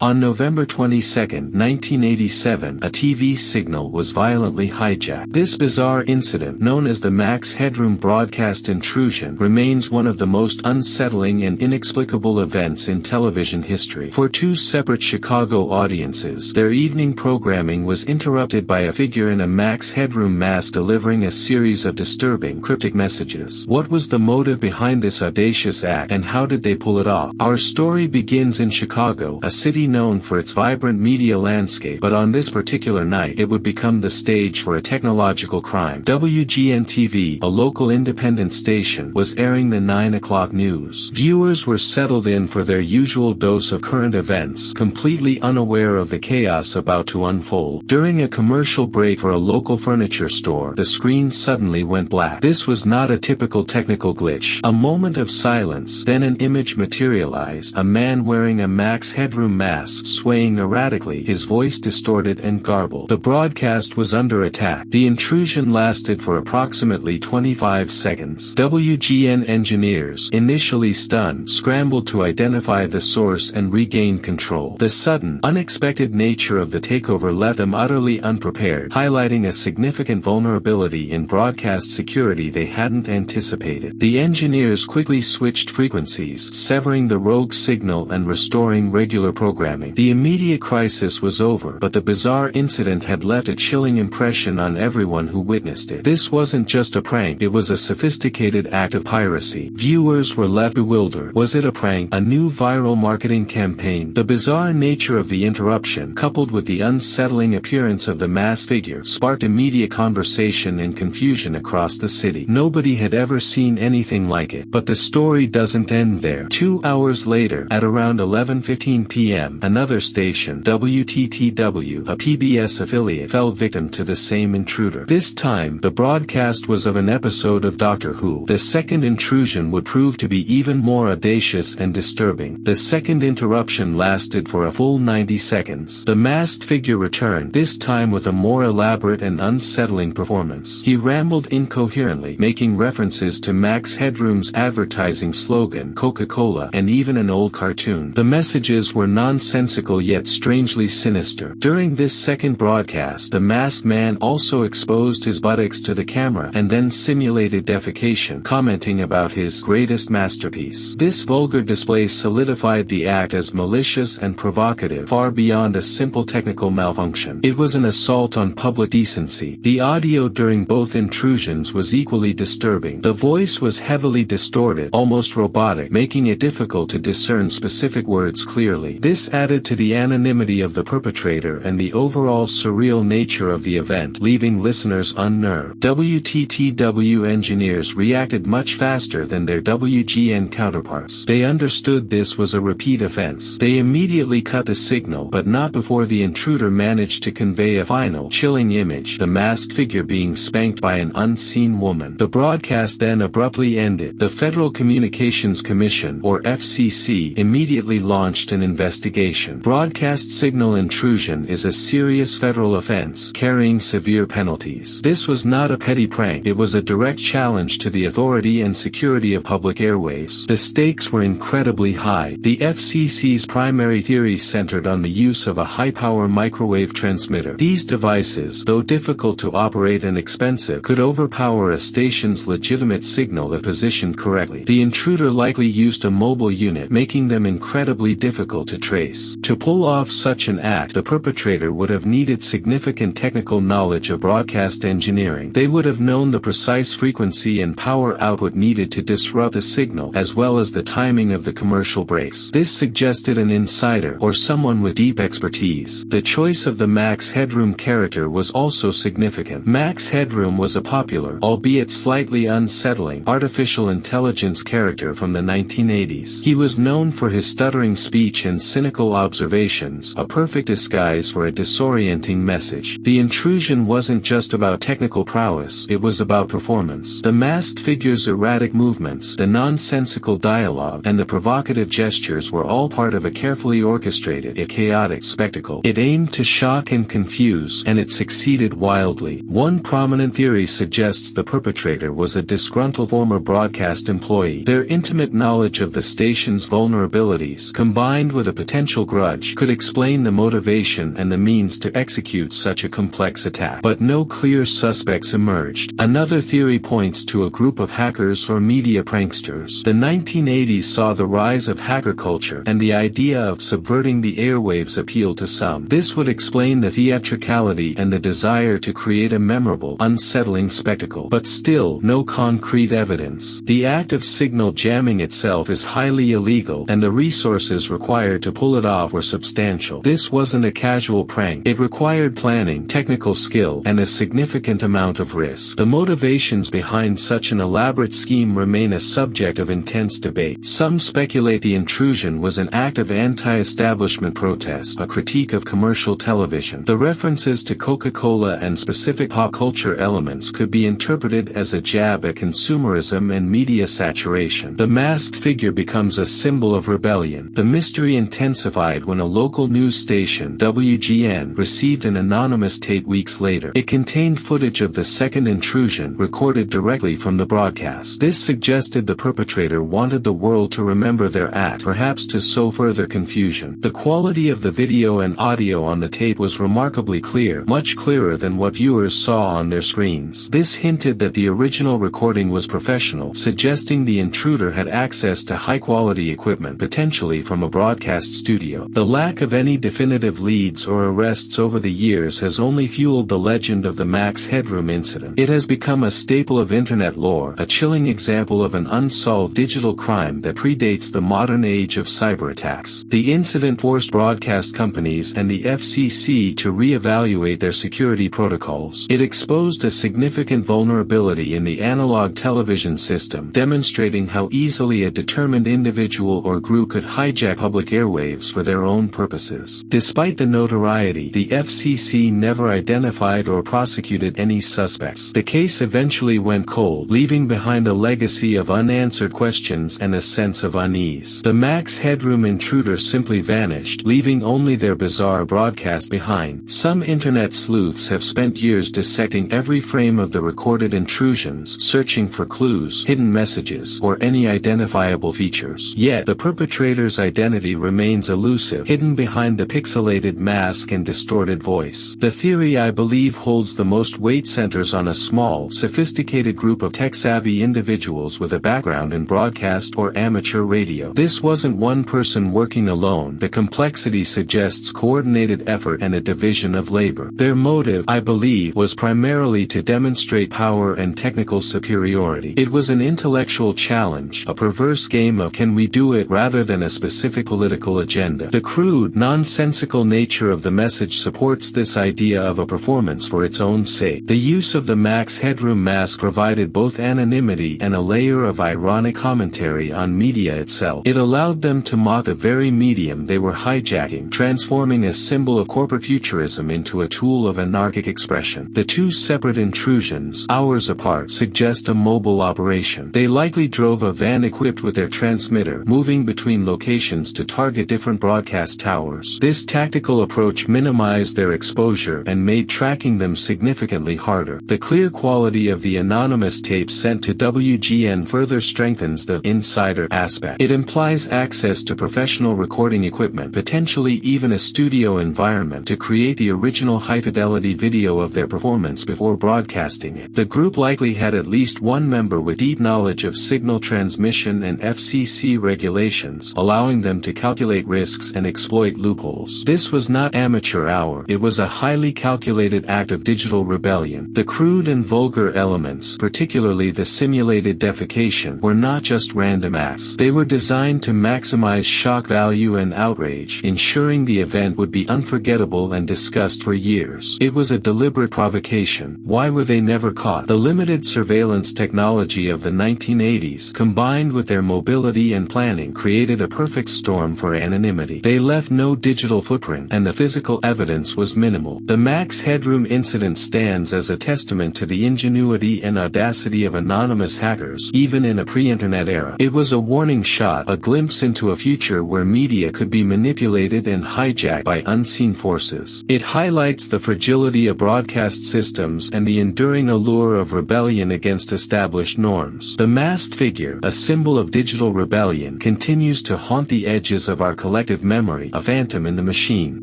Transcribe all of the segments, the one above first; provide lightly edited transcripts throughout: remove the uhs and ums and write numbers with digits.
On November 22, 1987, a TV signal was violently hijacked. This bizarre incident, known as the Max Headroom broadcast intrusion, remains one of the most unsettling and inexplicable events in television history. For two separate Chicago audiences, their evening programming was interrupted by a figure in a Max Headroom mask delivering a series of disturbing, cryptic messages. What was the motive behind this audacious act, and how did they pull it off? Our story begins in Chicago, a city known for its vibrant media landscape, but on this particular night it would become the stage for a technological crime. WGN-TV, a local independent station, was airing the 9 o'clock news. Viewers were settled in for their usual dose of current events, completely unaware of the chaos about to unfold. During a commercial break for a local furniture store, the screen suddenly went black. This was not a typical technical glitch. A moment of silence, then an image materialized, a man wearing a Max Headroom mask, swaying erratically, his voice distorted and garbled. The broadcast was under attack. The intrusion lasted for approximately 25 seconds. WGN engineers, initially stunned, scrambled to identify the source and regain control. The sudden, unexpected nature of the takeover left them utterly unprepared, highlighting a significant vulnerability in broadcast security they hadn't anticipated. The engineers quickly switched frequencies, severing the rogue signal and restoring regular programming. The immediate crisis was over, but the bizarre incident had left a chilling impression on everyone who witnessed it. This wasn't just a prank, it was a sophisticated act of piracy. Viewers were left bewildered. Was it a prank? A new viral marketing campaign? The bizarre nature of the interruption, coupled with the unsettling appearance of the masked figure, sparked immediate conversation and confusion across the city. Nobody had ever seen anything like it. But the story doesn't end there. 2 hours later, at around 11:15 p.m., another station, WTTW, a PBS affiliate, fell victim to the same intruder. This time, the broadcast was of an episode of Doctor Who. The second intrusion would prove to be even more audacious and disturbing. The second interruption lasted for a full 90 seconds. The masked figure returned, this time with a more elaborate and unsettling performance. He rambled incoherently, making references to Max Headroom's advertising slogan, Coca-Cola, and even an old cartoon. The messages were nonsensical yet strangely sinister. During this second broadcast, the masked man also exposed his buttocks to the camera and then simulated defecation, commenting about his greatest masterpiece. This vulgar display solidified the act as malicious and provocative, far beyond a simple technical malfunction. It was an assault on public decency. The audio during both intrusions was equally disturbing. The voice was heavily distorted, almost robotic, making it difficult to discern specific words clearly. This added to the anonymity of the perpetrator and the overall surreal nature of the event, leaving listeners unnerved. WTTW engineers reacted much faster than their WGN counterparts. They understood this was a repeat offense. They immediately cut the signal, but not before the intruder managed to convey a final, chilling image, the masked figure being spanked by an unseen woman. The broadcast then abruptly ended. The Federal Communications Commission, or FCC, immediately launched an investigation. Broadcast signal intrusion is a serious federal offense, carrying severe penalties. This was not a petty prank, it was a direct challenge to the authority and security of public airwaves. The stakes were incredibly high. The FCC's primary theory centered on the use of a high-power microwave transmitter. These devices, though difficult to operate and expensive, could overpower a station's legitimate signal if positioned correctly. The intruder likely used a mobile unit, making them incredibly difficult to trace. To pull off such an act, the perpetrator would have needed significant technical knowledge of broadcast engineering. They would have known the precise frequency and power output needed to disrupt the signal, as well as the timing of the commercial breaks. This suggested an insider, or someone with deep expertise. The choice of the Max Headroom character was also significant. Max Headroom was a popular, albeit slightly unsettling, artificial intelligence character from the 1980s. He was known for his stuttering speech and cynical observations, a perfect disguise for a disorienting message. The intrusion wasn't just about technical prowess, it was about performance. The masked figure's erratic movements, the nonsensical dialogue, and the provocative gestures were all part of a carefully orchestrated, yet chaotic spectacle. It aimed to shock and confuse, and it succeeded wildly. One prominent theory suggests the perpetrator was a disgruntled former broadcast employee. Their intimate knowledge of the station's vulnerabilities, combined with a potential potential grudge could explain the motivation and the means to execute such a complex attack. But no clear suspects emerged. Another theory points to a group of hackers or media pranksters. The 1980s saw the rise of hacker culture, and the idea of subverting the airwaves appealed to some. This would explain the theatricality and the desire to create a memorable, unsettling spectacle. But still, no concrete evidence. The act of signal jamming itself is highly illegal, and the resources required to pull it off were substantial. This wasn't a casual prank. It required planning, technical skill, and a significant amount of risk. The motivations behind such an elaborate scheme remain a subject of intense debate. Some speculate the intrusion was an act of anti-establishment protest, a critique of commercial television. The references to Coca-Cola and specific pop culture elements could be interpreted as a jab at consumerism and media saturation. The masked figure becomes a symbol of rebellion. The mystery intensified when a local news station, WGN, received an anonymous tape weeks later. It contained footage of the second intrusion, recorded directly from the broadcast. This suggested the perpetrator wanted the world to remember their act, perhaps to sow further confusion. The quality of the video and audio on the tape was remarkably clear, much clearer than what viewers saw on their screens. This hinted that the original recording was professional, suggesting the intruder had access to high-quality equipment, potentially from a broadcast studio. The lack of any definitive leads or arrests over the years has only fueled the legend of the Max Headroom incident. It has become a staple of internet lore, a chilling example of an unsolved digital crime that predates the modern age of cyberattacks. The incident forced broadcast companies and the FCC to re-evaluate their security protocols. It exposed a significant vulnerability in the analog television system, demonstrating how easily a determined individual or group could hijack public airwaves for their own purposes. Despite the notoriety, the FCC never identified or prosecuted any suspects. The case eventually went cold, leaving behind a legacy of unanswered questions and a sense of unease. The Max Headroom intruder simply vanished, leaving only their bizarre broadcast behind. Some internet sleuths have spent years dissecting every frame of the recorded intrusions, searching for clues, hidden messages, or any identifiable features. Yet, the perpetrator's identity remains elusive, hidden behind the pixelated mask and distorted voice. The theory I believe holds the most weight centers on a small, sophisticated group of tech-savvy individuals with a background in broadcast or amateur radio. This wasn't one person working alone. The complexity suggests coordinated effort and a division of labor. Their motive, I believe, was primarily to demonstrate power and technical superiority. It was an intellectual challenge, a perverse game of can we do it rather than a specific political agenda. The crude, nonsensical nature of the message supports this idea of a performance for its own sake. The use of the Max Headroom mask provided both anonymity and a layer of ironic commentary on media itself. It allowed them to mock the very medium they were hijacking, transforming a symbol of corporate futurism into a tool of anarchic expression. The two separate intrusions, hours apart, suggest a mobile operation. They likely drove a van equipped with their transmitter, moving between locations to target different broadcast towers. This tactical approach minimized their exposure and made tracking them significantly harder. The clear quality of the anonymous tape sent to WGN further strengthens the insider aspect. It implies access to professional recording equipment, potentially even a studio environment, to create the original high-fidelity video of their performance before broadcasting it. The group likely had at least one member with deep knowledge of signal transmission and FCC regulations, allowing them to calculate risks and exploit loopholes. This was not amateur hour. It was a highly calculated act of digital rebellion. The crude and vulgar elements, particularly the simulated defecation, were not just random acts. They were designed to maximize shock value and outrage, ensuring the event would be unforgettable and discussed for years. It was a deliberate provocation. Why were they never caught? The limited surveillance technology of the 1980s, combined with their mobility and planning, created a perfect storm for anonymity. They left no digital footprint, and the physical evidence was minimal. The Max Headroom incident stands as a testament to the ingenuity and audacity of anonymous hackers, even in a pre-internet era. It was a warning shot, a glimpse into a future where media could be manipulated and hijacked by unseen forces. It highlights the fragility of broadcast systems and the enduring allure of rebellion against established norms. The masked figure, a symbol of digital rebellion, continues to haunt the edges of our collective collective memory, a phantom in the machine.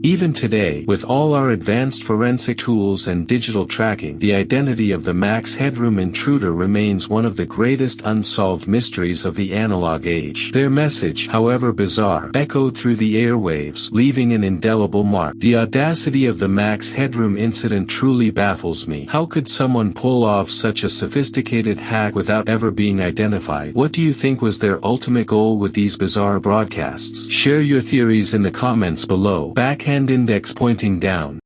Even today, with all our advanced forensic tools and digital tracking, the identity of the Max Headroom intruder remains one of the greatest unsolved mysteries of the analog age. Their message, however bizarre, echoed through the airwaves, leaving an indelible mark. The audacity of the Max Headroom incident truly baffles me. How could someone pull off such a sophisticated hack without ever being identified? What do you think was their ultimate goal with these bizarre broadcasts? Share your theories in the comments below. Backhand index pointing down.